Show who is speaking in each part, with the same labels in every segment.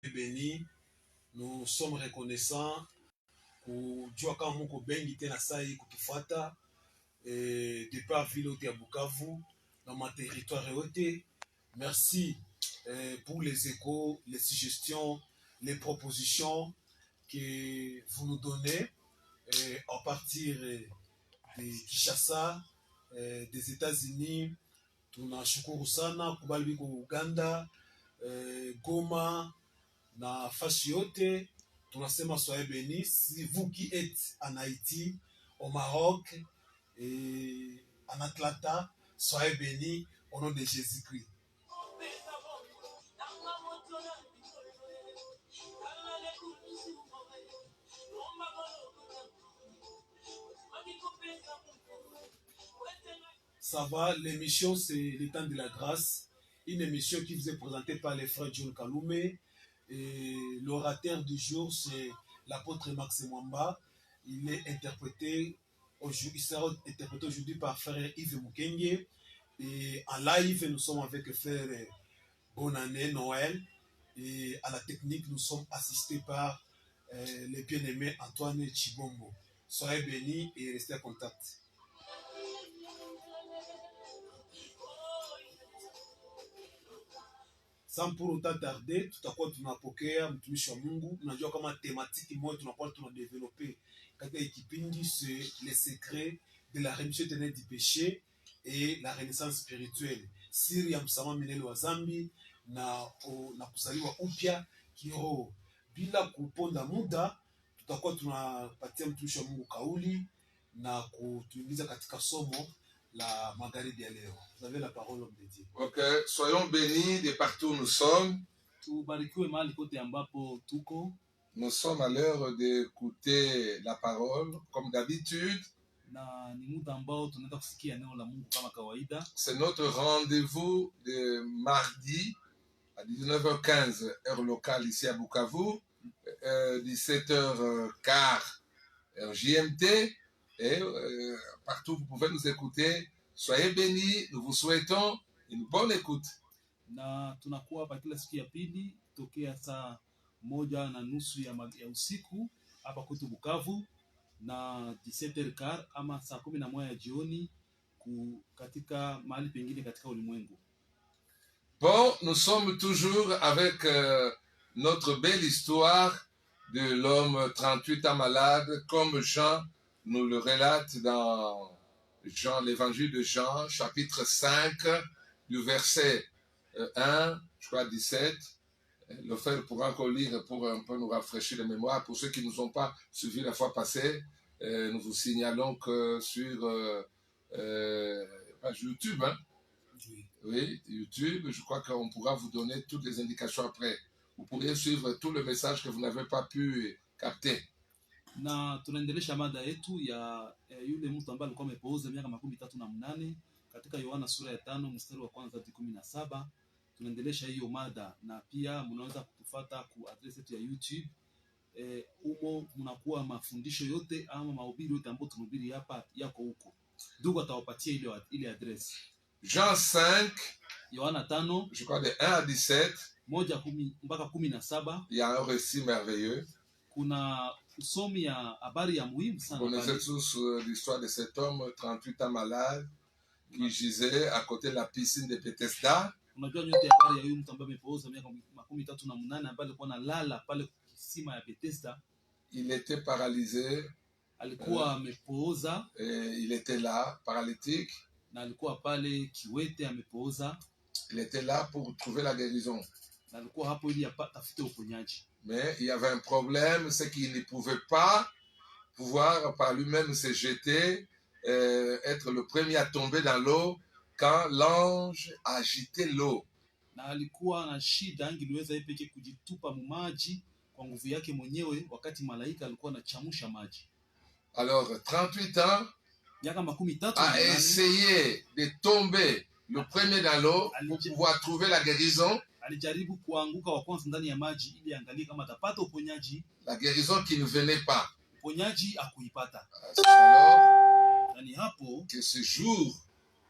Speaker 1: béni. Nous sommes reconnaissants kujua kama muko bengi tena sai kutufuata depuis ville ya Bukavu dans ma territoire yote. Merci pour les échos, les suggestions, les propositions que vous nous donnez à partir de Kinshasa, des États-Unis. Tunashukuru sana kubali biko Uganda, Goma na fasi yote. Tunasema soyez bénis. Si vous qui êtes en Haïti, au Maroc et en Atlanta, soyez bénis au nom de Jésus-Christ. Ça va, l'émission c'est le temps de la grâce, une émission qui vous est présentée par les frères John Kaloumé, et l'orateur du jour c'est l'apôtre Max Mwamba. Il est interprété aujourd'hui, il sera interprété aujourd'hui par frère Yves Mukenge, et en live nous sommes avec frère Bonne Année Noël, et à la technique nous sommes assistés par les bien-aimés Antoine Chibombo. Soyez bénis et restez en contact. Sans pour autant tarder, tutakuwa tunapokea mtumishi wa Mungu. Unajua kama tematiki moja tunakuwa tunadevelope katika kipindi, c'est les secrets de la rémission éternelle du péché et la renaissance spirituelle, siri ya msamaha milele wa dhambi na kusaliwa upya kiroho. Bila kuponda muda, tutakuwa tunapatia mtumishi wa Mungu kauli na kutuingiza katika somo la magharibi ya leo. Vous avez la parole, homme de Dieu.
Speaker 2: Ok, soyons bénis de partout où nous sommes. Nous sommes à l'heure d'écouter la parole, comme d'habitude. C'est notre rendez-vous de mardi à 19h15, heure locale ici à Bukavu, 17h15, heure JMT. Et partout vous pouvez nous écouter. Soyez bénis, nous vous souhaitons une bonne écoute.
Speaker 3: Na tunakuwa hapa kila siku ya pili tokea saa 1:30 ya usiku hapa kwetu Bukavu, na 17h15 ama saa 11 ya jioni katika mahali pengine katika ulimwengu.
Speaker 2: Bon, nous sommes toujours avec notre belle histoire de l'homme 38 ans malade, comme Jean nous le relate dans Jean, l'évangile de Jean, chapitre 5, du verset 1, je crois 17. Le frère pourra encore lire pour un peu nous rafraîchir la mémoire. Pour ceux qui ne nous ont pas suivis la fois passée, nous vous signalons que sur page YouTube, hein? Oui, YouTube, je crois qu'on pourra vous donner toutes les indications après. Vous pourriez suivre tout le message que vous n'avez pas pu capter.
Speaker 3: Na tunaendelesha mada yetu ya yule mtu ambaye alikuwa amepooza miaka 38 katika Yohana sura ya 5 mstari wa 1 hadi 17. Tunaendelesha hiyo mada, na pia mnaweza kutufuata ku address yetu ya YouTube. Huko mnakuwa mafundisho yote ama mahubiri yote ambayo tunahubiri hapa yako huko. Ndugu atawapatia ile address.
Speaker 2: Jean 5,
Speaker 3: Yohana 5,
Speaker 2: je crois de 1 à 17.
Speaker 3: Moja mpaka 17.
Speaker 2: Il y a un récit merveilleux.
Speaker 3: Kuna usomi ya habari ya muhimu sana.
Speaker 2: Vous connaissez tous l'histoire de cet homme 38 ans malade qui gisait à côté de la piscine de Bethesda.
Speaker 3: Unajua nyote habari ya huyu mtu ambaye amepooza miaka 38 ambaye alikuwa analala pale kisima ya Bethesda.
Speaker 2: Il était paralysé.
Speaker 3: Alikuwa amepooza.
Speaker 2: Il était là, paralytique.
Speaker 3: Na alikuwa pale kiwete amepooza.
Speaker 2: Il était là pour trouver la guérison.
Speaker 3: Na alikuwa hapo ili atafute uponyaji.
Speaker 2: Mais il y avait un problème, c'est qu'il ne pouvait pas pouvoir par lui-même se jeter, être le premier à tomber dans l'eau quand l'ange agitait l'eau.
Speaker 3: Na alikuwa na shida, angeliweza yeye pekee kujitupa maji kwa nguvu yake mwenyewe wakati malaika alikuwa anachamusha maji.
Speaker 2: Alors 38 ans a essayé de tomber le premier dans l'eau pour pouvoir trouver la guérison.
Speaker 3: Alijaribu kuanguka wa kwanza ndani ya maji ili angalie kama atapata uponyaji.
Speaker 2: La guérison qui ne venait pas.
Speaker 3: Uponyaji akuipata.
Speaker 2: Alors
Speaker 3: Nani hapo
Speaker 2: que ce jour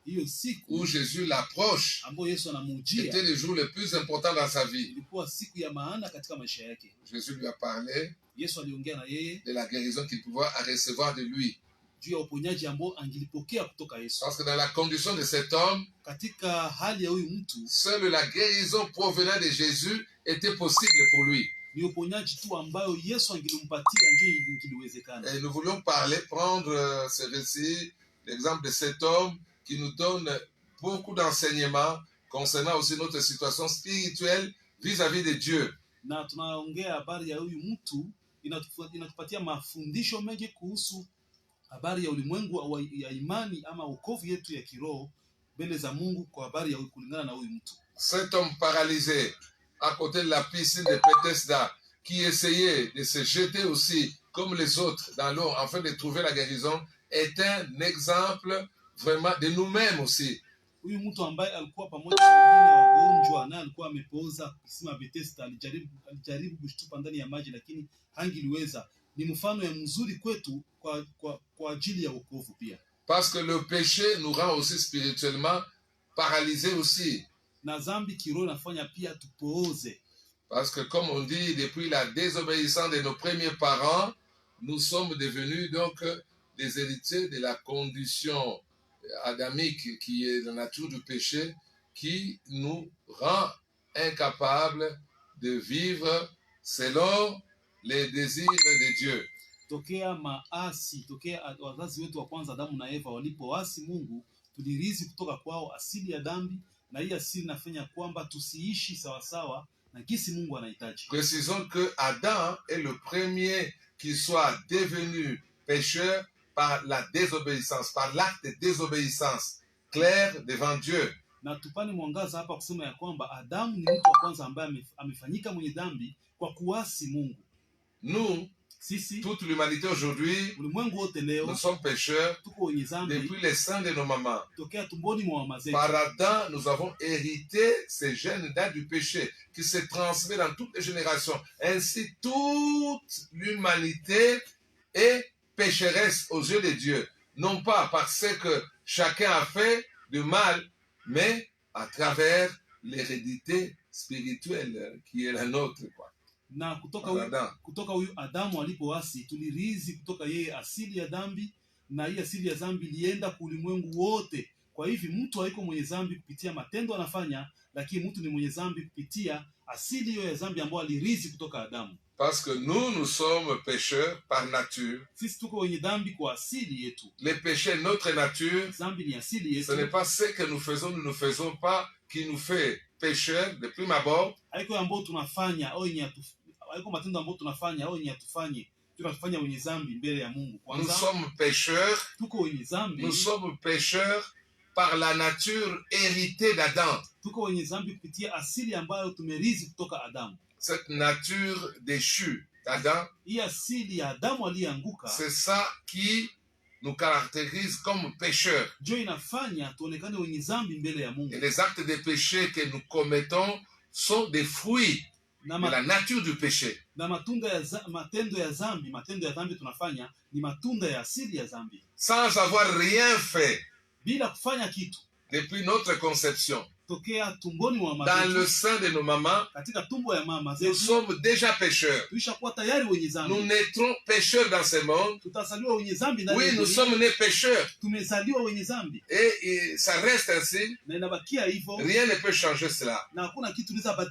Speaker 3: hiyo siku
Speaker 2: où Jésus l'approche
Speaker 3: ambayo Yesu anamujia
Speaker 2: était le jour le plus important dans sa vie.
Speaker 3: ilikuwa siku ya maana katika maisha yake.
Speaker 2: Jésus lui a parlé
Speaker 3: Yesu aliongea na yeye
Speaker 2: de la guérison qu'il pouvait recevoir de lui.
Speaker 3: juu ya uponyaji ambao angilipokea kutoka Yesu.
Speaker 2: Parce que dans la condition de cet homme,
Speaker 3: Katika hali ya huyu mtu,
Speaker 2: seule la guérison provenant de Jésus était possible pour lui.
Speaker 3: ni uponyaji tu ambayo Yesu angilimpatia ndio ingiliwezekana.
Speaker 2: Et nous voulions prendre ce récit, l'exemple de cet homme qui nous donne beaucoup d'enseignements concernant aussi notre situation spirituelle vis-à-vis de Dieu.
Speaker 3: Na tunaongea habari ya huyu mtu, inatupatia mafundisho mengi kuhusu habari ya ulimwengu ya imani ama wokovu yetu ya kiroho mbele za Mungu kwa habari ya kulingana na huyu mtu.
Speaker 2: Cet homme paralysé à côté de la piscine de Bethesda qui essayait de se jeter aussi comme les autres dans l'eau afin de trouver la guérison est un exemple vraiment de nous-mêmes aussi.
Speaker 3: Huyu mtu ambaye alikuwa pamoja na wengine wagonjwa na alikuwa amepooza kisima Bethesda, alijaribu kushtupa ndani ya maji lakini hangiliweza. Ni mfano ya mzuri kwetu kwa ajili ya wokovu pia.
Speaker 2: Parce que le péché nous rend aussi spirituellement paralysés aussi.
Speaker 3: Na dhambi kiroho inafanya pia tupooze.
Speaker 2: Parce que comme on dit, depuis la désobéissance de nos premiers parents, nous sommes devenus donc des héritiers de la condition adamique qui est la nature du péché, qui nous rend incapables de vivre selon les désirs de Dieu.
Speaker 3: Tokea wazazi wetu wa kwanza Adamu na Eva walipoasi Mungu, tulirithi kutoka kwao asili ya dhambi, na hii asili inafanya kwamba tusiishi sawasawa na kisi Mungu anahitaji.
Speaker 2: Précisons que Adam est le premier qui soit devenu pécheur par la désobéissance, par l'acte de désobéissance clair devant Dieu.
Speaker 3: Na tupani mwangaza hapa kusema ya kwamba Adamu ni mtu wa kwanza ambaye amefanyika mwenye dhambi kwa kuasi Mungu.
Speaker 2: Nous,
Speaker 3: sisi,
Speaker 2: toute l'humanité aujourd'hui,
Speaker 3: ulimwengu wote leo,
Speaker 2: nous sommes pécheurs
Speaker 3: tuko wenye dhambi
Speaker 2: depuis les seins de nos mamans.
Speaker 3: tokea tumboni mwa mama zetu.
Speaker 2: Par Adam, nous avons hérité ces gènes du péché qui se transmet dans toutes les générations. Ainsi, toute l'humanité est pécheresse aux yeux de Dieu. Non pas parce que chacun a fait du mal, mais à travers l'hérédité spirituelle qui est la nôtre, quoi.
Speaker 3: Na kutoka huyu Adamu alipoasi tulirithi kutoka yeye asili ya dhambi, na hii asili ya dhambi ilienda kwa ulimwengu wote. Kwa hivi mtu haiko mwenye dhambi kupitia matendo anafanya, lakini mtu ni mwenye dhambi kupitia asili hiyo ya dhambi ambayo alirithi kutoka Adamu.
Speaker 2: Parce que nous sommes pécheurs par nature.
Speaker 3: Sisi tuko wenye dhambi kwa asili yetu.
Speaker 2: Le péché est notre nature.
Speaker 3: Dhambi ni asili yetu.
Speaker 2: Ce n'est pas ce que nous ne faisons pas qui nous fait pécheurs de prime abord.
Speaker 3: Haiko ambayo tunafanya au haiko matendo ambayo tunafanya au tunafanya wenye dhambi mbele ya Mungu. Kwanza,
Speaker 2: nous sommes pécheurs.
Speaker 3: Tuko wenye dhambi.
Speaker 2: Nous sommes pécheurs par la nature héritée d'Adam.
Speaker 3: Tuko wenye dhambi kupitia asili ambayo tumerithi kutoka Adamu.
Speaker 2: Cette nature déchue d'Adam, c'est ça qui nous caractérise comme pécheurs. Et les actes de péché que nous commettons sont des fruits de la nature du péché. Sans avoir rien fait depuis notre conception. Dans le sein de nos mamans, nous sommes déjà pécheurs. Nous naîtrons pécheurs dans ce monde. Oui, nous sommes nés pécheurs. Et ça reste ainsi. Rien ne peut changer cela.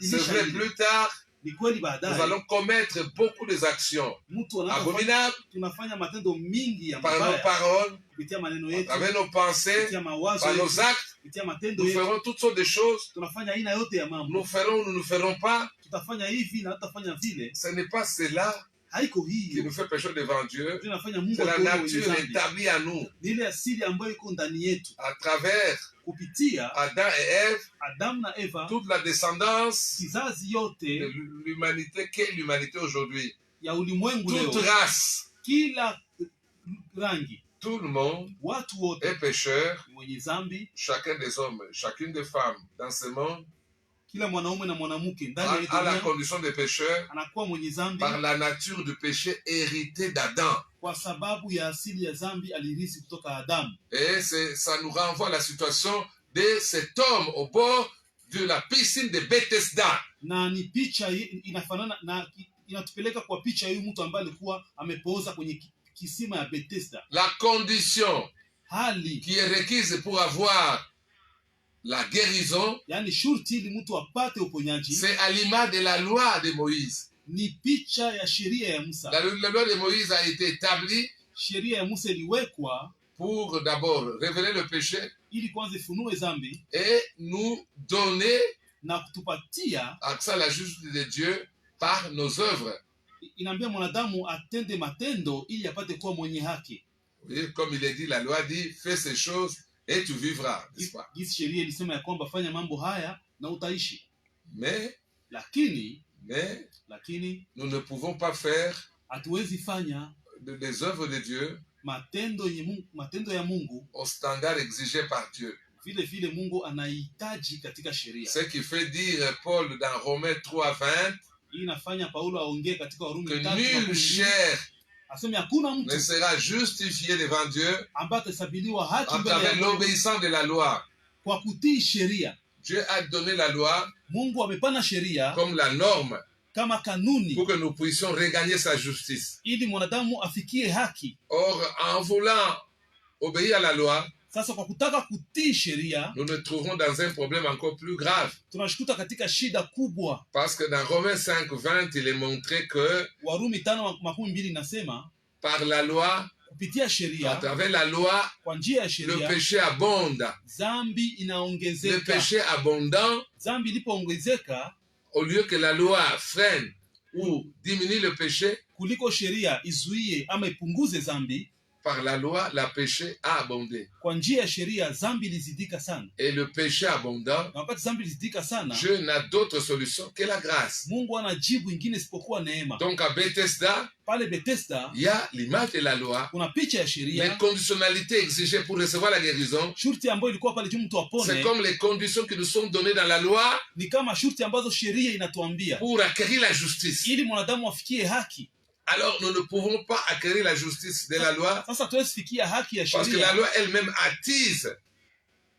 Speaker 2: C'est vrai, plus tard, nous allons commettre beaucoup d'actions abominables par nos paroles, avec nos pensées, par nos actes. Nous ferons toutes sortes de choses. Nous ferons ou nous ne ferons pas. Ce n'est pas cela qui nous fait pécher devant Dieu. C'est la nature établie à nous. À travers Adam et Ève, toute la descendance de l'humanité qu'est l'humanité aujourd'hui. Toute race. Tout le monde est pécheur. Chacun des hommes, chacune des femmes dans ce monde
Speaker 3: kila mwanaume na mwanamke ndani ya hii
Speaker 2: à la
Speaker 3: dunia
Speaker 2: condition de pécheur,
Speaker 3: anakuwa mwenye dhambi
Speaker 2: par la nature du péché hérité d'Adam.
Speaker 3: kwa sababu ya asili ya dhambi alirithi kutoka Adamu.
Speaker 2: Et ça nous renvoie à la situation de cet homme au bord de la piscine de Bethesda.
Speaker 3: Na ni picha inafanana na inatupeleka kwa picha ya mtu ambaye alikuwa amepooza kwenye kisima ya Bethesda.
Speaker 2: La condition
Speaker 3: Hali
Speaker 2: qui est requise pour avoir la guérison,
Speaker 3: yani shurti ili mtu apate uponyaji
Speaker 2: c'est à l'image de la loi de Moïse.
Speaker 3: ni picha ya sheria ya Musa.
Speaker 2: La loi de Moïse a été établie
Speaker 3: Sheria ya Musa iliwekwa
Speaker 2: pour d'abord révéler le péché
Speaker 3: ili kwanza ifunue dhambi
Speaker 2: et nous donner
Speaker 3: na kutupatia
Speaker 2: accès à la justice de Dieu par nos œuvres.
Speaker 3: inaambia mwanadamu atende matendo ili apate kuwa mwenye haki.
Speaker 2: Oui, comme il est dit, la loi dit, fais ces choses et tu vivras, n'est-ce pas?
Speaker 3: Jinsi sheria ilisema ya kwamba fanya mambo haya na utaishi.
Speaker 2: Mais
Speaker 3: Lakini
Speaker 2: nous ne pouvons pas faire
Speaker 3: hatuwezi fanya
Speaker 2: des œuvres de Dieu
Speaker 3: matendo ya Mungu
Speaker 2: au standard exigé par Dieu.
Speaker 3: vile vile Mungu anahitaji katika sheria.
Speaker 2: Ce qui fait dire Paul dans Romains 3:20
Speaker 3: Hii inafanya Paulo aongee katika Warumi
Speaker 2: que
Speaker 3: 3:20
Speaker 2: nul chair
Speaker 3: aseme hakuna
Speaker 2: ne
Speaker 3: mtu
Speaker 2: sera justifié devant Dieu
Speaker 3: ambaye atasabiliwa haki
Speaker 2: à
Speaker 3: mbele ya
Speaker 2: travers
Speaker 3: Mungu
Speaker 2: l'obéissance de la loi.
Speaker 3: kwa kutii sheria.
Speaker 2: Dieu a donné la loi
Speaker 3: Mungu amepana sheria
Speaker 2: comme la norme
Speaker 3: kama kanuni
Speaker 2: pour que nous puissions regagner sa justice.
Speaker 3: ili mwanadamu afikie haki.
Speaker 2: Or, en voulant obéir à la loi,
Speaker 3: Sasa kwa kutaka kutii sheria
Speaker 2: nous nous trouvons dans un problème encore plus grave.
Speaker 3: tunashikuta katika shida kubwa.
Speaker 2: Parce que dans Romains 5:20, il est montré que
Speaker 3: Warumi 5:20 inasema
Speaker 2: par la loi,
Speaker 3: kupitia
Speaker 2: à
Speaker 3: sheria,
Speaker 2: travers la loi,
Speaker 3: kwa njia ya
Speaker 2: le
Speaker 3: sheria
Speaker 2: péché abonde.
Speaker 3: dhambi
Speaker 2: Le
Speaker 3: inaongezeka.
Speaker 2: péché abondant,
Speaker 3: Dhambi ilipoongezeka
Speaker 2: au lieu que la loi freine ou diminue le péché,
Speaker 3: kuliko sheria izuie ama ipunguze dhambi,
Speaker 2: par la loi, le péché a abondé.
Speaker 3: kwa njia ya sheria dhambi ilizidika sana.
Speaker 2: Et le péché abondant,
Speaker 3: Na wakati dhambi ilizidika sana,
Speaker 2: Dieu n'a d'autre solution que la grâce.
Speaker 3: Mungu ana jibu ingine isipokuwa neema.
Speaker 2: Donc à Bethesda,
Speaker 3: Pale Bethesda
Speaker 2: il y a l'image de la loi,
Speaker 3: kuna picha ya
Speaker 2: les
Speaker 3: sheria,
Speaker 2: conditionnalités exigées pour recevoir la guérison.
Speaker 3: shurti ambayo ilikuwa pale juu mtu
Speaker 2: C'est
Speaker 3: apone,
Speaker 2: comme les conditions qui nous sont données dans la loi
Speaker 3: ni kama shurti ambazo sheria inatuambia
Speaker 2: pour acquérir la justice.
Speaker 3: ili mwanadamu afikie haki.
Speaker 2: Alors nous ne pouvons pas acquérir la justice de la loi
Speaker 3: Sasa tuwezi fikia haki ya
Speaker 2: parce que la
Speaker 3: sheria
Speaker 2: loi elle-même attise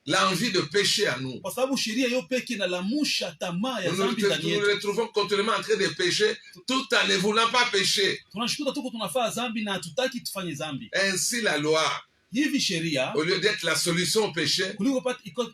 Speaker 2: l'envie de pécher à nous.
Speaker 3: kwa sababu sheria hiyo pekee inalamusha tamaa ya
Speaker 2: Nous
Speaker 3: dhambi ndani
Speaker 2: nous
Speaker 3: yetu.
Speaker 2: nous retrouvons continuellement en train de pécher tout en ne voulant pas pécher.
Speaker 3: Tunashikuta tuko tunafaa dhambi na hatutaki tufanye dhambi.
Speaker 2: Ainsi la loi,
Speaker 3: Hivi sheria
Speaker 2: au lieu d'être la solution au péché,
Speaker 3: kuliko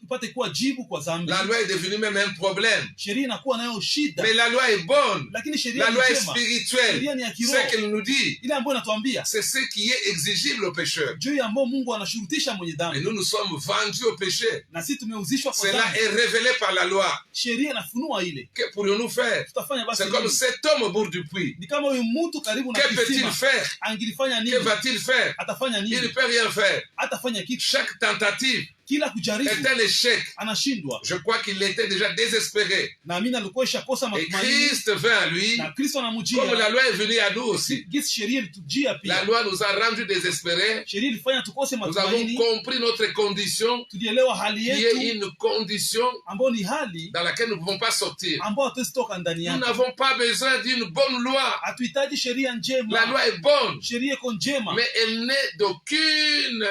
Speaker 3: ipate kuwa jibu kwa dhambi,
Speaker 2: la loi est devenue même un problème.
Speaker 3: sheria inakuwa nayo shida.
Speaker 2: Mais la loi est bonne.
Speaker 3: Lakini sheria
Speaker 2: La
Speaker 3: ni
Speaker 2: loi est
Speaker 3: njema,
Speaker 2: spirituelle.
Speaker 3: sheria ni ya
Speaker 2: Ce
Speaker 3: kiroho,
Speaker 2: qu'elle nous dit,
Speaker 3: ile ambayo inatuambia
Speaker 2: c'est ce qui est exigible au pécheur.
Speaker 3: juu ya ambayo Mungu anashurutisha mwenye
Speaker 2: Et
Speaker 3: dhambi,
Speaker 2: nous nous sommes vendus au péché.
Speaker 3: na sisi tumeuzishwa kwa
Speaker 2: Cela
Speaker 3: dhambi.
Speaker 2: est révélé par la loi.
Speaker 3: Sheria inafunua ile.
Speaker 2: Que pourrions-nous faire?
Speaker 3: Tutafanya basi
Speaker 2: C'est comme
Speaker 3: nini?
Speaker 2: cet homme au bord du puits.
Speaker 3: Ni kama huyu mtu karibu na
Speaker 2: Que peut-il
Speaker 3: kisima
Speaker 2: faire?
Speaker 3: angilifanya
Speaker 2: Que
Speaker 3: nini?
Speaker 2: va-t-il faire?
Speaker 3: Atafanya
Speaker 2: Il
Speaker 3: nini?
Speaker 2: ne peut rien faire.
Speaker 3: Atafanya kitu.
Speaker 2: Chaque tentative
Speaker 3: Kila
Speaker 2: est
Speaker 3: kujaribu
Speaker 2: un échec.
Speaker 3: anashindwa.
Speaker 2: Je crois qu'il était déjà désespéré.
Speaker 3: Naamini alikuwa ishakosa
Speaker 2: Et
Speaker 3: matumaini,
Speaker 2: Christ vint à lui,
Speaker 3: na Kristo
Speaker 2: comme
Speaker 3: anamjia.
Speaker 2: la loi est venue à nous aussi.
Speaker 3: Gisi sheria ilitujia
Speaker 2: La
Speaker 3: pia.
Speaker 2: loi nous a rendus désespérés.
Speaker 3: Sheria ilifanya tukose
Speaker 2: Nous avons
Speaker 3: matumaini,
Speaker 2: compris notre condition,
Speaker 3: tulielewa hali
Speaker 2: qui est
Speaker 3: yetu
Speaker 2: une condition
Speaker 3: ambayo ni hali
Speaker 2: dans laquelle nous ne pouvons pas sortir.
Speaker 3: ambayo hatuwezi toka ndani
Speaker 2: Nous
Speaker 3: yake.
Speaker 2: n'avons pas besoin d'une bonne loi.
Speaker 3: Hatuhitaji sheria
Speaker 2: La
Speaker 3: njema.
Speaker 2: loi est bonne,
Speaker 3: Sheria iko njema,
Speaker 2: mais elle n'est d'aucune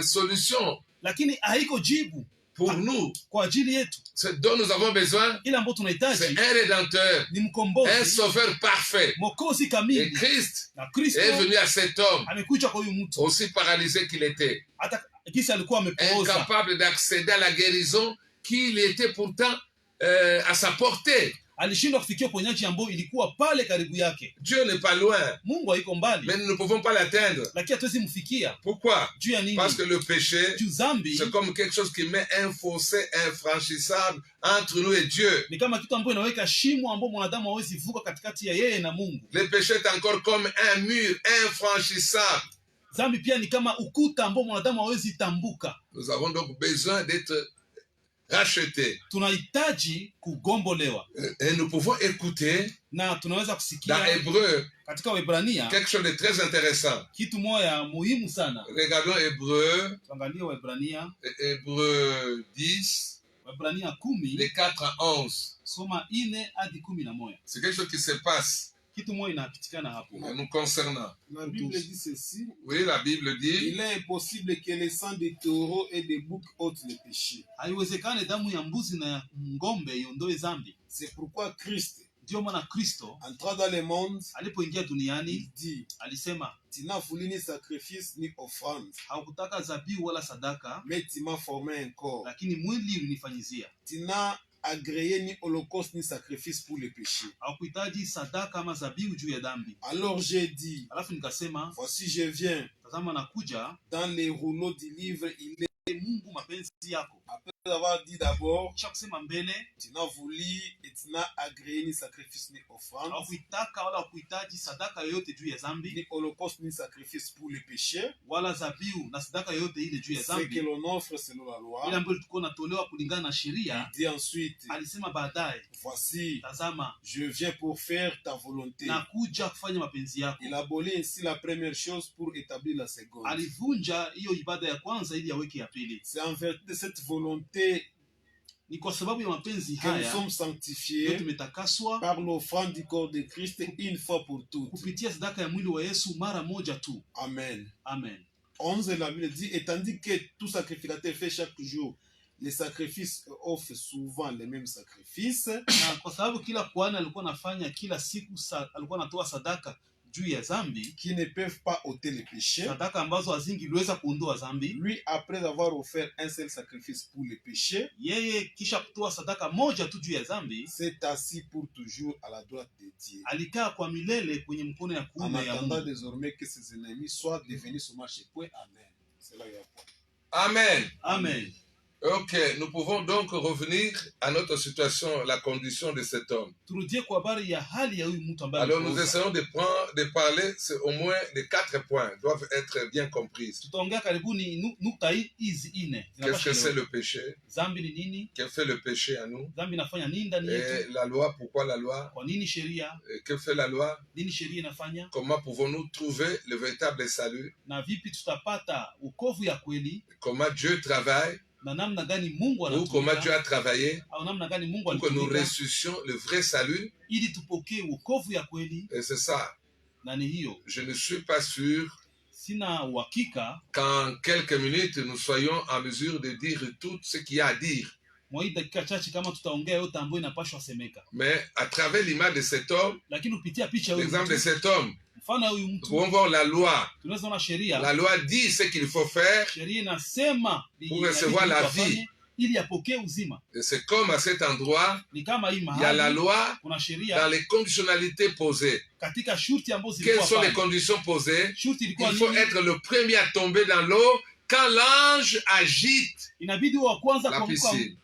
Speaker 2: solution
Speaker 3: lakini haiko jibu
Speaker 2: pour nous.
Speaker 3: kwa ajili yetu.
Speaker 2: Ce dont nous avons besoin,
Speaker 3: Ile ambayo
Speaker 2: c'est
Speaker 3: tunahitaji
Speaker 2: un rédempteur,
Speaker 3: ni
Speaker 2: un
Speaker 3: mkombozi,
Speaker 2: sauveur parfait.
Speaker 3: mwokozi
Speaker 2: Et
Speaker 3: kamili.
Speaker 2: Christ
Speaker 3: Na Kristo
Speaker 2: est venu à cet homme,
Speaker 3: amekuja kwa huyu mtu,
Speaker 2: aussi paralysé qu'il était,
Speaker 3: hata kisi alikuwa amepooza,
Speaker 2: incapable d'accéder à la guérison qu'il était pourtant à sa portée.
Speaker 3: alishindwa kufikia uponyaji ambao ilikuwa pale karibu yake.
Speaker 2: Dieu n'est pas loin,
Speaker 3: Mungu haiko mbali,
Speaker 2: mais nous ne pouvons pas l'atteindre.
Speaker 3: lakini hatuwezi mfikia.
Speaker 2: Pourquoi?
Speaker 3: Juu ya nini?
Speaker 2: Parce que le péché,
Speaker 3: Juu dhambi
Speaker 2: c'est comme quelque chose qui met un fossé infranchissable entre nous et Dieu.
Speaker 3: ni kama kitu ambayo inaweka shimo ambao mwanadamu hawezi vuka katikati ya yeye na Mungu.
Speaker 2: Le péché est encore comme un mur infranchissable.
Speaker 3: Dhambi pia ni kama ukuta ambao mwanadamu hawezi tambuka.
Speaker 2: Nous avons donc besoin d'être rachetés.
Speaker 3: Tunahitaji kugombolewa,
Speaker 2: Et nous pouvons écouter
Speaker 3: na tunaweza
Speaker 2: dans
Speaker 3: kusikia
Speaker 2: Hébreu
Speaker 3: katika Waebrania
Speaker 2: quelque chose de très intéressant.
Speaker 3: kitu moja muhimu sana.
Speaker 2: Regardons Hébreu,
Speaker 3: Tuangalie Waebrania,
Speaker 2: Hébreu 10,
Speaker 3: Waebrania 10
Speaker 2: de 4 à 11.
Speaker 3: soma 4 hadi 11.
Speaker 2: C'est quelque chose qui se passe
Speaker 3: Kitu moja inapitikana hapo.
Speaker 2: nous concernant.
Speaker 1: La Bible dit ceci.
Speaker 2: Oui, la Bible dit,
Speaker 1: Il est impossible que le sang des taureaux et des boucs ôte le péché.
Speaker 3: Haiwezekane damu ya mbuzi na ya ng'ombe iondoe dhambi.
Speaker 1: C'est pourquoi Christ,
Speaker 3: Ndio maana Kristo
Speaker 1: entrant dans le monde,
Speaker 3: alipoingia duniani
Speaker 1: il dit,
Speaker 3: alisema
Speaker 1: tu n'as voulu ni sacrifice ni offrande,
Speaker 3: haukutaka dhabihu wala sadaka,
Speaker 1: mais tu m'as formé un corps.
Speaker 3: lakini mwili ulinifanyizia.
Speaker 1: Tu n'as agréé ni holocauste ni sacrifice pour le péché.
Speaker 3: Haukuhitaji sadaka ama dhabihu juu ya dhambi.
Speaker 1: Alors j'ai dit,
Speaker 3: Alafu nikasema,
Speaker 1: voici je viens.
Speaker 3: tazama nakuja,
Speaker 1: Dans les rouleaux du livre, il est,
Speaker 3: Mungu mapenzi yako.
Speaker 1: après avoir dit d'abord,
Speaker 3: Kisha kusema mbele,
Speaker 1: tu n'as voulu et tu n'as agréé ni sacrifice ni offrande,
Speaker 3: haukuitaka wala haukuhitaji sadaka yoyote juu ya dhambi
Speaker 1: ni holocauste ni sacrifice pour le péché.
Speaker 3: wala dhabihu na sadaka yoyote ile juu ya
Speaker 1: C'est que
Speaker 3: dhambi,
Speaker 1: l'on offre selon la
Speaker 3: ile
Speaker 1: loi.
Speaker 3: ambayo tulikuwa natolewa kulingana na sheria.
Speaker 1: Il dit ensuite,
Speaker 3: Alisema baadaye,
Speaker 1: voici,
Speaker 3: tazama
Speaker 1: je viens pour faire ta volonté.
Speaker 3: nakuja kufanya mapenzi yako.
Speaker 1: Il abolit ainsi la première chose pour établir la seconde.
Speaker 3: Alivunja hiyo ibada ya kwanza ili aweke ya pili.
Speaker 1: C'est en vertu de cette volonté
Speaker 3: Ni kwa sababu ya mapenzi
Speaker 1: que nous
Speaker 3: haya
Speaker 1: sommes
Speaker 3: ndio
Speaker 1: sanctifiés
Speaker 3: tumetakaswa
Speaker 1: par l'offrande du corps de Christ une fois pour toutes.
Speaker 3: kupitia sadaka ya mwili wa Yesu mara moja tu.
Speaker 1: Amen.
Speaker 3: Amen.
Speaker 1: 11, la Bible dit, et tandis que tout sacrificateur fait chaque jour les sacrifices, offre souvent les mêmes sacrifices,
Speaker 3: Na kwa sababu kila kuhani alikuwa anafanya kila siku alikuwa anatoa sadaka juu ya dhambi,
Speaker 1: qui ne peuvent pas ôter les péchés,
Speaker 3: sadaka ambazo hazingiliweza kuondoa dhambi.
Speaker 1: lui, après avoir offert un seul sacrifice pour les péchés,
Speaker 3: Yeye kisha kutoa sadaka moja tu juu ya dhambi,
Speaker 1: s'est assis pour toujours à la droite de Dieu,
Speaker 3: alikaa kwa milele kwenye mkono ya
Speaker 1: en
Speaker 3: kuume ya
Speaker 1: attendant
Speaker 3: Mungu.
Speaker 1: désormais que ses ennemis soient devenus son marchepied. Amen. C'est là où il y a point.
Speaker 2: Amen.
Speaker 3: Amen.
Speaker 2: Ok, nous pouvons donc revenir à notre situation, la condition de cet homme.
Speaker 3: Turudie kwa habari ya hali ya huyu mtu ambaye
Speaker 2: Alors nous
Speaker 3: alipooza.
Speaker 2: essayons de parler, c'est au moins les 4 points doivent être bien comprises.
Speaker 3: Tutaongea karibuni nukta hizi nne.
Speaker 2: Qu'est-ce que c'est le péché?
Speaker 3: Dhambi ni nini?
Speaker 2: Que fait le péché à nous?
Speaker 3: Dhambi inafanya nini ndani
Speaker 2: Et
Speaker 3: yetu?
Speaker 2: la loi, pourquoi la loi?
Speaker 3: Kwa nini sheria?
Speaker 2: Et que fait la loi?
Speaker 3: Nini sheria inafanya?
Speaker 2: Comment pouvons-nous trouver le véritable salut?
Speaker 3: Na vipi tutapata wokovu ya kweli?
Speaker 2: Comment Dieu travaille?
Speaker 3: Na namna gani Mungu
Speaker 2: Ou comment Dieu
Speaker 3: anatumika?
Speaker 2: a travaillé
Speaker 3: Au namna gani Mungu
Speaker 2: pour que nous
Speaker 3: alitumika
Speaker 2: ressuscions le vrai salut?
Speaker 3: ili tupokee wokovu ya kweli?
Speaker 2: Et c'est ça.
Speaker 3: Na ni hiyo.
Speaker 2: Je ne suis pas sûr
Speaker 3: Sina uhakika
Speaker 2: qu'en quelques minutes, nous soyons en mesure de dire tout ce qu'il y a à dire.
Speaker 3: mwa hii dakika chache kama tutaongea yote ambayo inapashwa semeka,
Speaker 2: Mais à travers l'image de cet homme,
Speaker 3: lakini upitia picha ya huyu
Speaker 2: l'exemple de
Speaker 3: mtu,
Speaker 2: cet homme,
Speaker 3: mfano ya huyu
Speaker 2: nous
Speaker 3: mtu,
Speaker 2: pouvons voir la loi.
Speaker 3: tunaweza ona sheria.
Speaker 2: La loi dit ce qu'il faut faire.
Speaker 3: Sheria inasema
Speaker 2: Pour recevoir la vie.
Speaker 3: ili apokee uzima.
Speaker 2: Et c'est comme à cet endroit,
Speaker 3: Ni kama hii
Speaker 2: il y a la
Speaker 3: mahali
Speaker 2: loi
Speaker 3: kuna
Speaker 2: dans
Speaker 3: sheria
Speaker 2: les conditionnalités posées.
Speaker 3: katika shurti ambazo
Speaker 2: Quelles
Speaker 3: zilikuwa
Speaker 2: sont les
Speaker 3: pale.
Speaker 2: conditions posées?
Speaker 3: Shurti ilikuwa
Speaker 2: Il faut
Speaker 3: nini?
Speaker 2: être le premier à tomber dans l'eau quand l'ange agite.
Speaker 3: Inabidi uwe wa kwanza
Speaker 2: La
Speaker 3: kuanguka,
Speaker 2: piscine.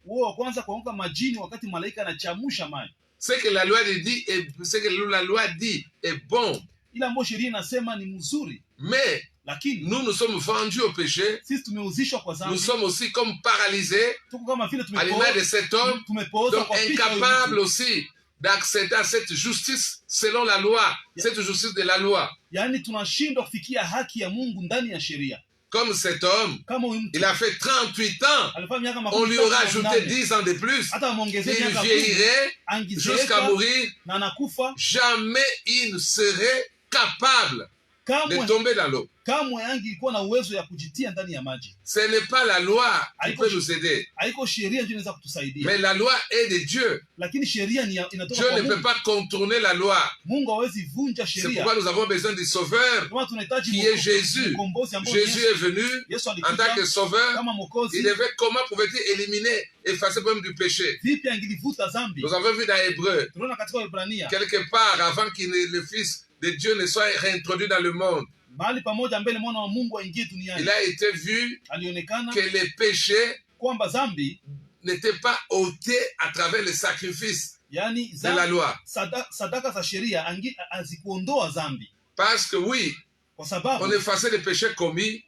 Speaker 3: uwe wa kwanza kuanguka majini wakati malaika anachamusha maji.
Speaker 2: Ce que la loi dit et ce que la loi dit est bon.
Speaker 3: Ile ambayo sheria inasema ni mzuri,
Speaker 2: Mais
Speaker 3: lakini
Speaker 2: nous sommes vendus au péché.
Speaker 3: sisi tumeuzishwa kwa
Speaker 2: Nous
Speaker 3: dhambi.
Speaker 2: sommes aussi comme paralysés
Speaker 3: Tuko kama vile
Speaker 2: à l'image de cet homme,
Speaker 3: tumepooza
Speaker 2: donc
Speaker 3: kwa picha ya huyu
Speaker 2: incapables
Speaker 3: mtu.
Speaker 2: aussi d'accéder à cette justice selon la loi, cette justice de la loi.
Speaker 3: Yaani tunashindwa kufikia haki ya Mungu ndani ya sheria.
Speaker 2: Comme cet homme,
Speaker 3: Kama huyu mtu
Speaker 2: il a fait 38 ans,
Speaker 3: alifanya miaka
Speaker 2: on lui aura
Speaker 3: 38,
Speaker 2: ajouté 10 ans de plus.
Speaker 3: hata amuongezee
Speaker 2: Il
Speaker 3: miaka 10,
Speaker 2: vieillirait
Speaker 3: angizeeka
Speaker 2: jusqu'à mourir.
Speaker 3: na anakufa,
Speaker 2: Jamais il ne serait capable de
Speaker 3: kamwe
Speaker 2: tomber dans l'eau.
Speaker 3: kamwe angekuwa na uwezo ya kujitia ndani ya maji.
Speaker 2: Ce n'est pas la loi qui peut nous aider,
Speaker 3: Haiko sheria ndio inaweza kutusaidia,
Speaker 2: mais la loi est de Dieu.
Speaker 3: lakini sheria ni inatoka
Speaker 2: Dieu
Speaker 3: kwa
Speaker 2: ne peut
Speaker 3: Mungu.
Speaker 2: pas contourner la loi.
Speaker 3: Mungu hawezi vunja
Speaker 2: C'est
Speaker 3: sheria.
Speaker 2: pourquoi nous avons besoin du Sauveur
Speaker 3: Kama tunahitaji
Speaker 2: qui est Jésus.
Speaker 3: mkombozi ambaye
Speaker 2: Jésus est venu
Speaker 3: Yesu
Speaker 2: en tant
Speaker 3: alikuja
Speaker 2: que Sauveur.
Speaker 3: kama mwokozi.
Speaker 2: Il devait, comment pouvait-il éliminer, effacer le problème du péché?
Speaker 3: Vipi angelivuta dhambi?
Speaker 2: Nous avons vu dans Hébreu,
Speaker 3: Tunaona katika Waebrania
Speaker 2: quelque part avant que le Fils de Dieu ne soit réintroduit dans le monde,
Speaker 3: mahali pamoja mbele mwana wa Mungu aingie duniani,
Speaker 2: il a été vu
Speaker 3: alionekana
Speaker 2: que les péchés
Speaker 3: kwamba dhambi,
Speaker 2: n'étaient pas ôtés à travers le sacrifice
Speaker 3: yani
Speaker 2: de la loi.
Speaker 3: sadaka za sheria hazikuondoa dhambi,
Speaker 2: Parce que oui,
Speaker 3: kwa
Speaker 2: on
Speaker 3: sababu
Speaker 2: effaçait les péchés commis,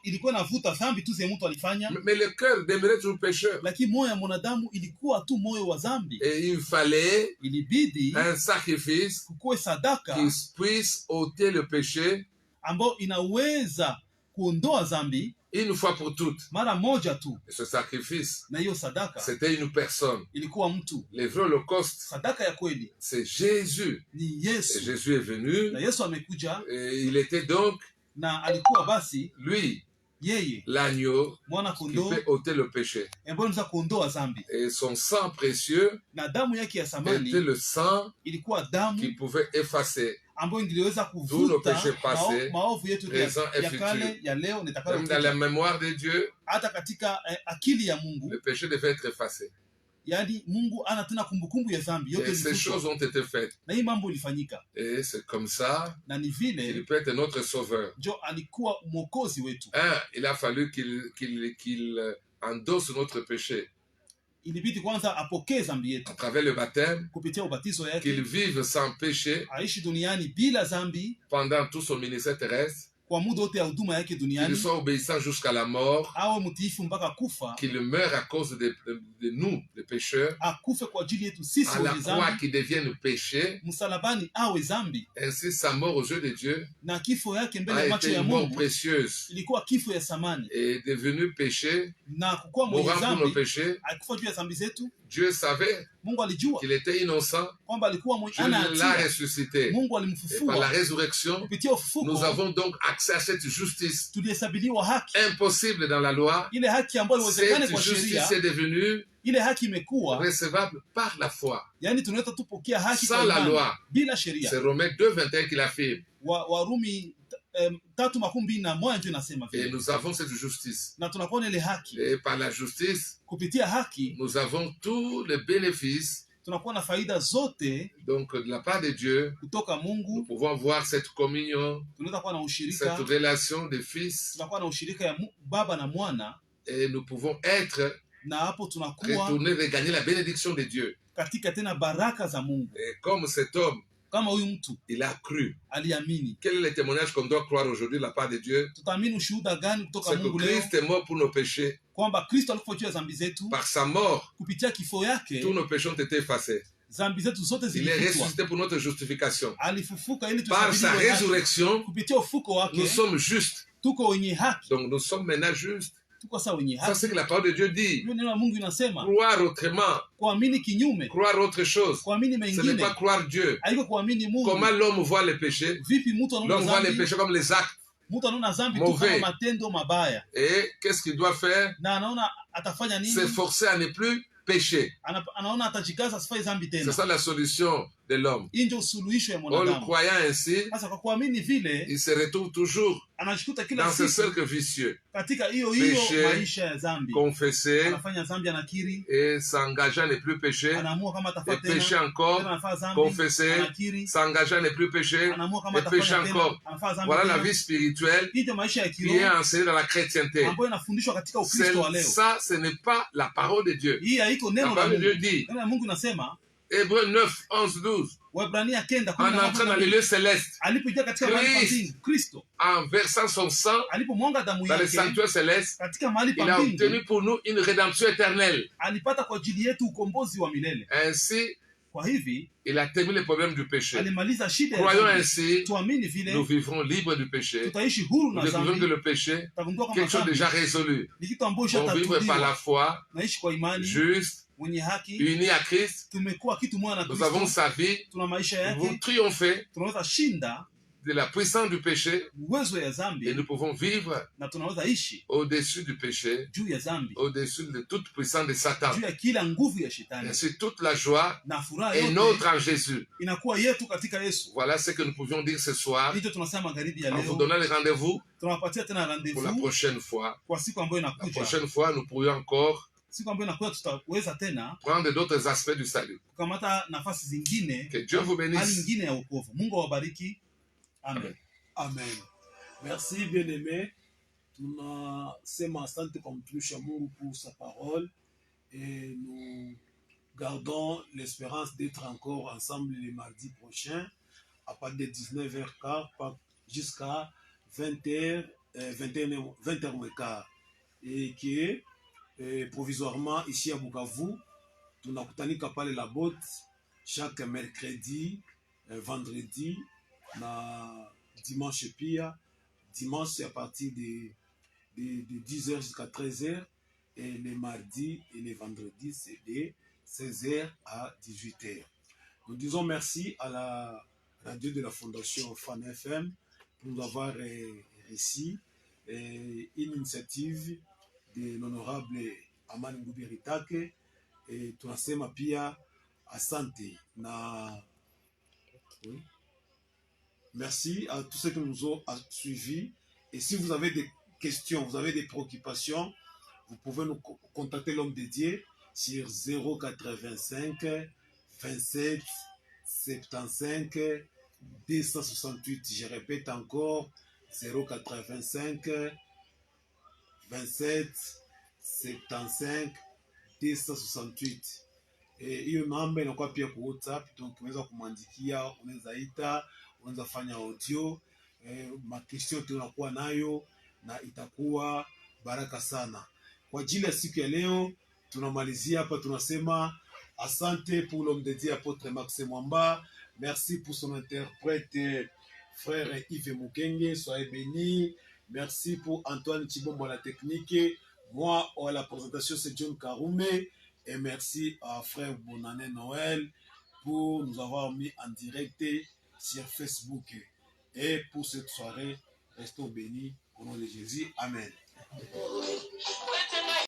Speaker 3: ilikuwa inavuta dhambi tu zile mtu alifanya,
Speaker 2: mais le cœur demeurait toujours pécheur.
Speaker 3: lakini moyo wa mwanadamu ilikuwa tu moyo wa dhambi.
Speaker 2: Et il fallait
Speaker 3: Ilibidi
Speaker 2: un sacrifice
Speaker 3: kukuwe sadaka
Speaker 2: qui puisse ôter le péché
Speaker 3: ambayo inaweza kuondoa dhambi
Speaker 2: une fois pour toutes.
Speaker 3: mara moja tu,
Speaker 2: Et ce sacrifice,
Speaker 3: na hiyo sadaka
Speaker 2: c'était une personne.
Speaker 3: ilikuwa mtu.
Speaker 2: Le vrai holocauste,
Speaker 3: Sadaka ya kweli
Speaker 2: c'est Jésus.
Speaker 3: ni
Speaker 2: Et
Speaker 3: Yesu,
Speaker 2: Jésus est venu,
Speaker 3: na Yesu amekuja,
Speaker 2: et il était donc,
Speaker 3: na alikuwa basi
Speaker 2: lui,
Speaker 3: yeye
Speaker 2: l'agneau
Speaker 3: mwana
Speaker 2: qui
Speaker 3: kondoo
Speaker 2: peut ôter le péché.
Speaker 3: ambaye anaweza kuondoa dhambi,
Speaker 2: Et son sang précieux
Speaker 3: na damu yake ya
Speaker 2: était
Speaker 3: thamani
Speaker 2: le sang
Speaker 3: ilikuwa
Speaker 2: qui
Speaker 3: damu
Speaker 2: pouvait effacer
Speaker 3: ambayo ingeliweza
Speaker 2: nos
Speaker 3: kuvuta
Speaker 2: péchés passés,
Speaker 3: maovu yetu
Speaker 2: présents et
Speaker 3: ya kale,
Speaker 2: futurs.
Speaker 3: ya leo na
Speaker 2: Même dans la
Speaker 3: itakayokuja.
Speaker 2: mémoire de Dieu,
Speaker 3: Hata katika akili ya Mungu,
Speaker 2: le péché devait être effacé.
Speaker 3: yaani Mungu ana tena kumbukumbu ya dhambi yote
Speaker 2: Et ces choses
Speaker 3: ilifutwa,
Speaker 2: ont été faites.
Speaker 3: na hii mambo ilifanyika,
Speaker 2: Et c'est comme ça
Speaker 3: na ni
Speaker 2: qu'il
Speaker 3: vile
Speaker 2: peut être notre sauveur.
Speaker 3: njo alikuwa mwokozi wetu.
Speaker 2: Il a fallu qu'il endosse notre péché
Speaker 3: Ilibidi kwanza apokee dhambi yetu
Speaker 2: à travers le baptême,
Speaker 3: kupitia ubatizo
Speaker 2: qu'il
Speaker 3: yake,
Speaker 2: vive sans péché
Speaker 3: aishi duniani bila dhambi
Speaker 2: pendant tout son ministère terrestre,
Speaker 3: kwa muda wote ya huduma yake
Speaker 2: qu'il
Speaker 3: duniani,
Speaker 2: soit obéissant jusqu'à la mort,
Speaker 3: awe mtiifu mpaka kufa,
Speaker 2: qu'il meure à cause de nous, les pécheurs,
Speaker 3: akufe kwa ajili yetu sisi
Speaker 2: à la
Speaker 3: wenye
Speaker 2: croix
Speaker 3: dhambi,
Speaker 2: qui devienne péché.
Speaker 3: msalabani awe dhambi,
Speaker 2: Ainsi, sa mort aux yeux de Dieu
Speaker 3: na kifo yake mbele
Speaker 2: a
Speaker 3: ya macho
Speaker 2: été
Speaker 3: ya
Speaker 2: une mort
Speaker 3: Mungu
Speaker 2: précieuse
Speaker 3: ilikuwa kifo ya samani,
Speaker 2: et est devenue péché,
Speaker 3: na kukuwa mwenye
Speaker 2: mourant pour nos
Speaker 3: dhambi,
Speaker 2: péchés.
Speaker 3: akikufa juu ya dhambi zetu.
Speaker 2: Dieu savait
Speaker 3: Mungu alijua
Speaker 2: qu'il était innocent.
Speaker 3: kwamba alikuwa mwenye
Speaker 2: Dieu
Speaker 3: ana
Speaker 2: l'a
Speaker 3: hatia.
Speaker 2: ressuscité.
Speaker 3: Mungu
Speaker 2: Et par la
Speaker 3: alimfufua
Speaker 2: résurrection,
Speaker 3: kupitia
Speaker 2: nous
Speaker 3: ufufuko,
Speaker 2: avons donc accès à cette justice
Speaker 3: tulihesabiliwa haki,
Speaker 2: impossible dans la loi.
Speaker 3: ile haki ambayo iwezekane
Speaker 2: Cette
Speaker 3: kwa
Speaker 2: justice
Speaker 3: sheria,
Speaker 2: est devenue
Speaker 3: ile haki imekuwa,
Speaker 2: recevable par la foi,
Speaker 3: yani tunaweza tupokea haki
Speaker 2: sans
Speaker 3: kwa
Speaker 2: la
Speaker 3: imani
Speaker 2: loi.
Speaker 3: bila sheria.
Speaker 2: C'est Romains 2:21 qui l'affirme.
Speaker 3: Warumi 3:21 ndio inasema
Speaker 2: Et
Speaker 3: vile,
Speaker 2: nous avons cette justice.
Speaker 3: na tunakuwa na ile haki.
Speaker 2: Et par la justice,
Speaker 3: Kupitia haki
Speaker 2: nous avons tous les bénéfices.
Speaker 3: tunakuwa na faida zote
Speaker 2: Donc, de la part de Dieu,
Speaker 3: kutoka
Speaker 2: nous
Speaker 3: Mungu.
Speaker 2: pouvons voir cette communion,
Speaker 3: Tunaweza kuwa na
Speaker 2: cette
Speaker 3: ushirika,
Speaker 2: relation de fils,
Speaker 3: tunakuwa na ushirika ya baba na mwana,
Speaker 2: et nous pouvons être
Speaker 3: na hapo tunakuwa
Speaker 2: retournés, regagner la bénédiction de Dieu.
Speaker 3: katika tena baraka za Mungu.
Speaker 2: Et comme cet homme,
Speaker 3: Kama huyu mtu
Speaker 2: il a cru.
Speaker 3: aliamini,
Speaker 2: Quel est le témoignage qu'on doit croire aujourd'hui de la part de Dieu?
Speaker 3: tutaamini ushuhuda gani kutoka
Speaker 2: C'est que
Speaker 3: Mungu leo?
Speaker 2: Christ est mort pour nos péchés.
Speaker 3: Kwamba Kristo alikufa juu ya dhambi zetu,
Speaker 2: Par sa mort,
Speaker 3: kupitia kifo yake
Speaker 2: tous nos péchés ont été effacés.
Speaker 3: dhambi zetu zote
Speaker 2: Il est
Speaker 3: zilifutwa.
Speaker 2: ressuscité pour notre justification.
Speaker 3: Alifufuka ili
Speaker 2: Par sa
Speaker 3: tusabiliwe haki.
Speaker 2: résurrection,
Speaker 3: Kupitia ufuko
Speaker 2: nous
Speaker 3: wake
Speaker 2: sommes justes.
Speaker 3: tuko wenye haki,
Speaker 2: Donc nous sommes maintenant justes.
Speaker 3: tuko sawa wenye
Speaker 2: Ça,
Speaker 3: haki.
Speaker 2: c'est que la parole de Dieu dit.
Speaker 3: Hiyo neno la Mungu inasema
Speaker 2: Croire autrement,
Speaker 3: kuamini kinyume,
Speaker 2: croire autre chose,
Speaker 3: kuamini
Speaker 2: ce n'est
Speaker 3: mengine
Speaker 2: pas croire Dieu.
Speaker 3: haiko kuamini Mungu.
Speaker 2: Comment l'homme voit les péchés?
Speaker 3: Vipi mtu anaona
Speaker 2: L'homme voit les
Speaker 3: dhambi?
Speaker 2: péchés comme les actes.
Speaker 3: Mtu anaona dhambi tu
Speaker 2: Mauvais.
Speaker 3: kama matendo mabaya,
Speaker 2: Et qu'est-ce qu'il doit faire?
Speaker 3: na anaona atafanya nini,
Speaker 2: S'efforcer à ne plus pécher.
Speaker 3: anaona atajikaza asifanye dhambi
Speaker 2: C'est
Speaker 3: tena.
Speaker 2: ça la solution de l'homme.
Speaker 3: Hii ndio suluhisho ya
Speaker 2: En le
Speaker 3: mwanadamu.
Speaker 2: croyant ainsi,
Speaker 3: Sasa kwa kuamini vile,
Speaker 2: il se retrouve toujours
Speaker 3: anajikuta kila
Speaker 2: dans ce
Speaker 3: siku
Speaker 2: cercle vicieux,
Speaker 3: katika hiyo
Speaker 2: Péché,
Speaker 3: maisha ya dhambi.
Speaker 2: confesser
Speaker 3: Anafanya dhambi, anakiri,
Speaker 2: et s'engager à ne plus pécher,
Speaker 3: anaamua kama
Speaker 2: et
Speaker 3: atafanya
Speaker 2: pécher
Speaker 3: tena,
Speaker 2: encore,
Speaker 3: tena anafanya dhambi,
Speaker 2: confesser,
Speaker 3: anakiri,
Speaker 2: s'engager à ne plus pécher,
Speaker 3: anaamua kama
Speaker 2: et pécher
Speaker 3: atafanya tena,
Speaker 2: encore.
Speaker 3: anafanya dhambi
Speaker 2: Voilà la
Speaker 3: tena.
Speaker 2: vie spirituelle
Speaker 3: Hii ndio maisha ya
Speaker 2: qui est
Speaker 3: kiroho
Speaker 2: enseignée dans la chrétienté.
Speaker 3: ambayo inafundishwa katika Ukristo wa leo.
Speaker 2: Ça, ce n'est pas la parole de Dieu.
Speaker 3: Hii haiko
Speaker 2: La
Speaker 3: neno la
Speaker 2: parole de Dieu
Speaker 3: Mungu.
Speaker 2: dit,
Speaker 3: Neno la Mungu inasema
Speaker 2: Hébreux 9, 11, 12,
Speaker 3: Waebrania 9:10,
Speaker 2: en entrant dans les lieux célestes,
Speaker 3: alipoingia katika mahali pa
Speaker 2: Christ.
Speaker 3: mbingu, Kristo
Speaker 2: en versant son sang
Speaker 3: alipomwanga damu
Speaker 2: dans les
Speaker 3: yake
Speaker 2: sanctuaires célestes,
Speaker 3: katika mahali
Speaker 2: il
Speaker 3: pa
Speaker 2: a
Speaker 3: mbingu,
Speaker 2: obtenu pour nous une rédemption éternelle.
Speaker 3: alipata kwa ajili yetu ukombozi wa milele.
Speaker 2: Ainsi,
Speaker 3: Kwa hivi
Speaker 2: il a terminé le problème du péché.
Speaker 3: alimaliza shida ya
Speaker 2: Croyons
Speaker 3: dhambi.
Speaker 2: ainsi,
Speaker 3: Tuamini vile
Speaker 2: nous vivrons libres du péché.
Speaker 3: tutaishi huru
Speaker 2: Nous
Speaker 3: na
Speaker 2: découvrons que
Speaker 3: dhambi.
Speaker 2: le péché,
Speaker 3: Tutagundua kama
Speaker 2: quelque chose
Speaker 3: dhambi
Speaker 2: déjà résolu.
Speaker 3: ni kitu ambacho
Speaker 2: On vivre par la
Speaker 3: ishatatuliwa.
Speaker 2: foi,
Speaker 3: Naishi kwa imani,
Speaker 2: juste,
Speaker 3: mwenye haki,
Speaker 2: unis à Christ.
Speaker 3: tumekuwa kitu moja na
Speaker 2: Nous avons
Speaker 3: Kristo,
Speaker 2: sa vie.
Speaker 3: tuna maisha
Speaker 2: Nous pouvons
Speaker 3: yake,
Speaker 2: triompher
Speaker 3: tunaweza shinda
Speaker 2: de la puissance du péché
Speaker 3: uwezo ya
Speaker 2: et
Speaker 3: dhambi,
Speaker 2: nous pouvons vivre
Speaker 3: na tunaweza ishi
Speaker 2: au-dessus du péché,
Speaker 3: juu ya dhambi,
Speaker 2: au-dessus de toute puissance de Satan.
Speaker 3: juu ya kila nguvu ya shetani,
Speaker 2: Ainsi, toute la joie
Speaker 3: na furaha
Speaker 2: est
Speaker 3: yote
Speaker 2: nôtre en Jésus.
Speaker 3: inakuwa yetu katika Yesu.
Speaker 2: Voilà ce que nous pouvions dire ce soir
Speaker 3: Hicho tunasema magharibi ya
Speaker 2: en vous
Speaker 3: leo,
Speaker 2: donnant le rendez-vous
Speaker 3: tunawapatia tena
Speaker 2: pour la
Speaker 3: rendezvous
Speaker 2: prochaine fois.
Speaker 3: kwa siku ambayo
Speaker 2: La
Speaker 3: inakuja.
Speaker 2: prochaine fois, nous pourrions encore
Speaker 3: Siku ambayo inakuja tutaweza tena
Speaker 2: prendre d'autres aspects du salut.
Speaker 3: kukamata nafasi zingine,
Speaker 2: Que Dieu vous
Speaker 3: hali
Speaker 2: bénisse.
Speaker 3: nyingine ya wokovu. Mungu awabariki. Amen.
Speaker 1: Amen. Merci bien-aimé. Tunasema asante kwa mtumishi wa Mungu pour sa parole et nous gardons l'espérance d'être encore ensemble les mardis prochains à partir de 19h15 jusqu'à 20h, 20h15 et que provisoirement ici à Bukavu tunakutanika pale la botte chaque mercredi, vendredi na dimanche pia. Dimanche c'est à partir de de 10h jusqu'à 13h. Et les mardis et les vendredis, c'est de 16h à 18h. Nous disons merci à la radio de la Fondation Fan FM pour nous avoir réussi une initiative de l'honorable Amani Ngubiri Take. Et tunasema pia asante na oui. Merci à tous ceux qui nous ont suivis. Et si vous avez des questions, vous avez des préoccupations, vous pouvez nous contacter l'homme dédié sur 085 27 75 268. Je répète encore 085 27 75 268. Hiyo namba inakuwa pia kwa WhatsApp, donc unaweza kumwandikia, unaweza ita, unaweza fanya audio, makestion tunakuwa nayo na itakuwa baraka sana. Kwa ajili ya siku ya leo tunamalizia hapa, tunasema asante pour l'homme dédié apôtre Max Mwamba, merci pour son interprète frère Yves Mukenge, soyez béni. Merci pour Antoine Chibombo à la technique. Moi, à la présentation, c'est John Karoume. Et merci à frère Bonané Noël pour nous avoir mis en direct sur Facebook. Et pour cette soirée, restons bénis au nom de Jésus. Amen.